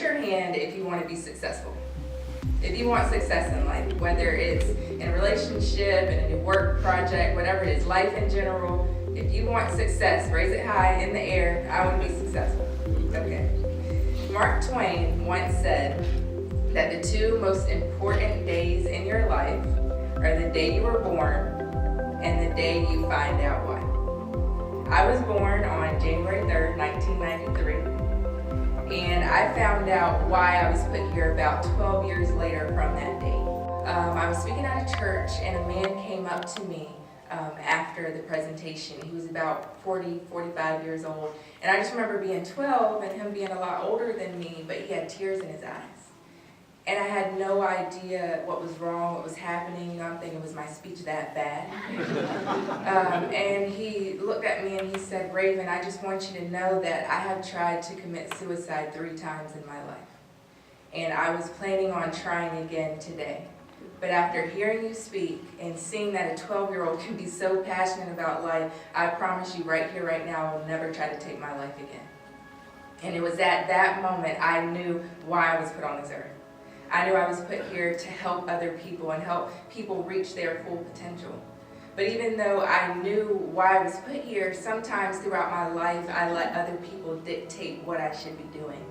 your hand if you want to be successful. If you want success in life, whether it's in a relationship, in a new work project, whatever it is, life in general, if you want success, raise it high in the air. I want to be successful. Okay. Mark Twain once said that the two most important days in your life are the day you were born and the day you find out why. I was born on January 3rd, 1993. And I found out why I was put here about 12 years later from that date. I was speaking at a church and a man came up to me after the presentation. He was about 40, 45 years old. And I just remember being 12 and him being a lot older than me, but he had tears in his eyes. And I had no idea what was wrong, what was happening. I'm thinking, was my speech that bad? And he looked at me and he said, Raven, I just want you to know that I have tried to commit suicide 3 times in my life. And I was planning on trying again today. But after hearing you speak and seeing that a 12-year-old can be so passionate about life, I promise you right here, right now, I will never try to take my life again. And it was at that moment I knew why I was put on this earth. I knew I was put here to help other people and help people reach their full potential. But even though I knew why I was put here, sometimes throughout my life, I let other people dictate what I should be doing.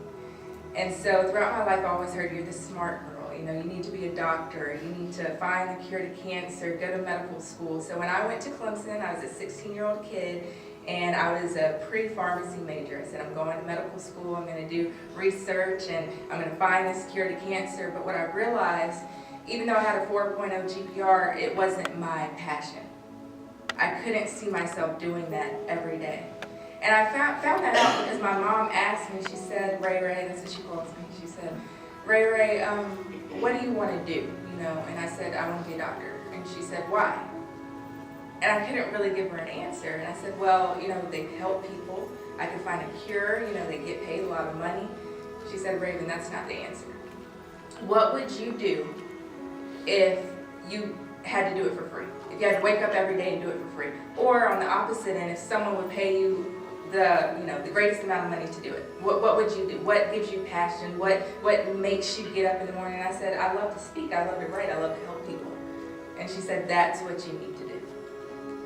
And so throughout my life, I always heard, you're the smart girl. You know, you need to be a doctor. You need to find the cure to cancer, go to medical school. So when I went to Clemson, I was a 16-year-old kid, and I was a pre-pharmacy major. I said, I'm going to medical school, I'm going to do research, and I'm going to find this cure to cancer. But what I realized, even though I had a 4.0 GPR, it wasn't my passion. I couldn't see myself doing that every day. And I found that out because my mom asked me, she said, Ray, that's what she calls me. She said, Ray, what do you want to do? You know, and I said, I want to be a doctor. And she said, why? And I couldn't really give her an answer. And I said, well, you know, they help people. I could find a cure. You know, they get paid a lot of money. She said, Raven, that's not the answer. What would you do if you had to do it for free? If you had to wake up every day and do it for free? Or on the opposite end, if someone would pay you the greatest amount of money to do it, what would you do? What gives you passion? What makes you get up in the morning? And I said, I love to speak. I love to write. I love to help people. And she said, that's what you need to do.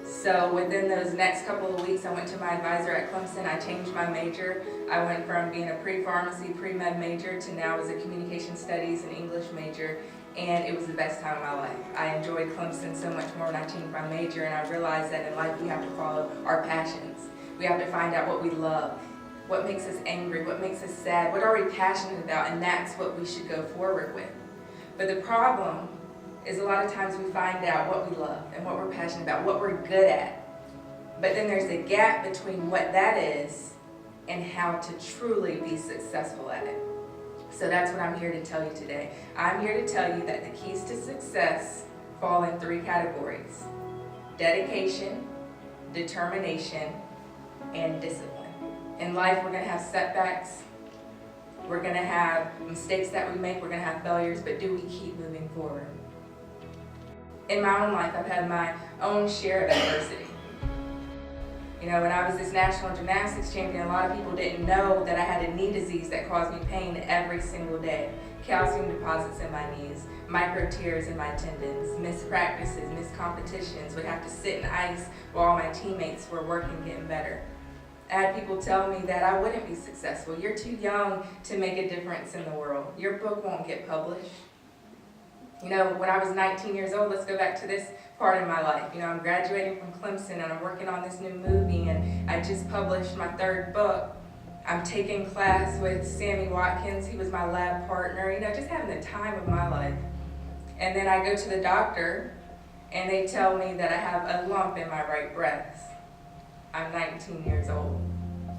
So within those next couple of weeks, I went to my advisor at Clemson. I changed my major. I went from being a pre-pharmacy, pre-med major to now as a communication studies and English major. And it was the best time of my life. I enjoyed Clemson so much more when I changed my major, and I realized that in life we have to follow our passions. We have to find out what we love, what makes us angry, what makes us sad, what are we passionate about, and that's what we should go forward with. But the problem is a lot of times we find out what we love and what we're passionate about, what we're good at. But then there's a gap between what that is and how to truly be successful at it. So that's what I'm here to tell you today. I'm here to tell you that the keys to success fall in 3 categories: dedication, determination, and discipline. In life, we're going to have setbacks. We're going to have mistakes that we make. We're going to have failures, but do we keep moving forward? In my own life, I've had my own share of adversity. You know, when I was this national gymnastics champion, a lot of people didn't know that I had a knee disease that caused me pain every single day. Calcium deposits in my knees, micro tears in my tendons, missed practices, missed competitions, would have to sit in ice while all my teammates were working, getting better. I had people tell me that I wouldn't be successful. You're too young to make a difference in the world. Your book won't get published. You know, when I was 19 years old, let's go back to this part of my life. You know, I'm graduating from Clemson and I'm working on this new movie, and I just published my 3rd book. I'm taking class with Sammy Watkins. He was my lab partner, you know, just having the time of my life. And then I go to the doctor and they tell me that I have a lump in my right breast. I'm 19 years old.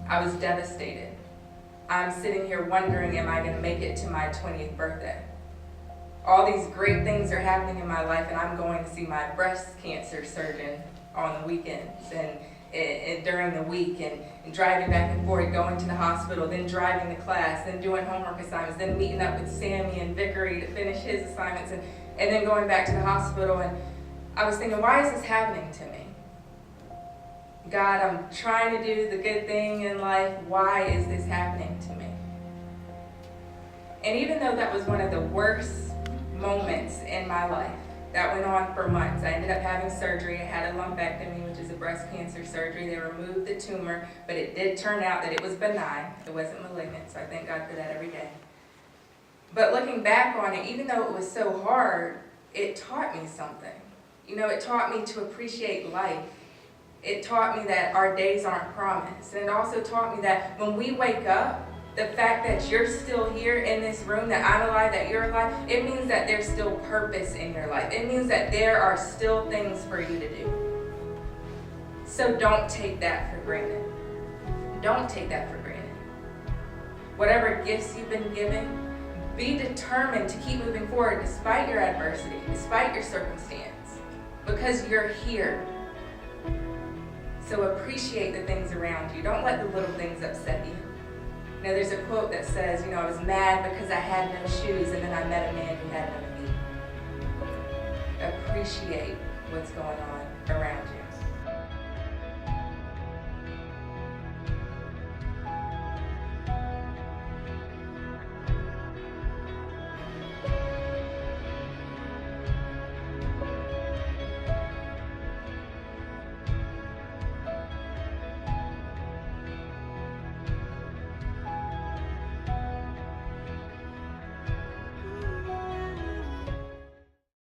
I was devastated. I'm sitting here wondering, am I going to make it to my 20th birthday? All these great things are happening in my life, and I'm going to see my breast cancer surgeon on the weekends and during the week, and driving back and forth, going to the hospital, then driving to class, then doing homework assignments, then meeting up with Sammy and Vickery to finish his assignments, and then going back to the hospital. And I was thinking, why is this happening to me? God, I'm trying to do the good thing in life. Why is this happening to me? And even though that was one of the worst moments in my life, that went on for months. I ended up having surgery. I had a lumpectomy, which is a breast cancer surgery. They removed the tumor, but it did turn out that it was benign. It wasn't malignant, so I thank God for that every day. But looking back on it, even though it was so hard, it taught me something. It taught me to appreciate life. It taught me that our days aren't promised. And it also taught me that when we wake up, the fact that you're still here in this room, that I'm alive, that you're alive, it means that there's still purpose in your life. It means that there are still things for you to do. So don't take that for granted. Don't take that for granted. Whatever gifts you've been given, be determined to keep moving forward despite your adversity, despite your circumstance, because you're here. So appreciate the things around you. Don't let the little things upset you. There's a quote that says, I was mad because I had no shoes, and then I met a man who had no feet. Appreciate what's going on around you.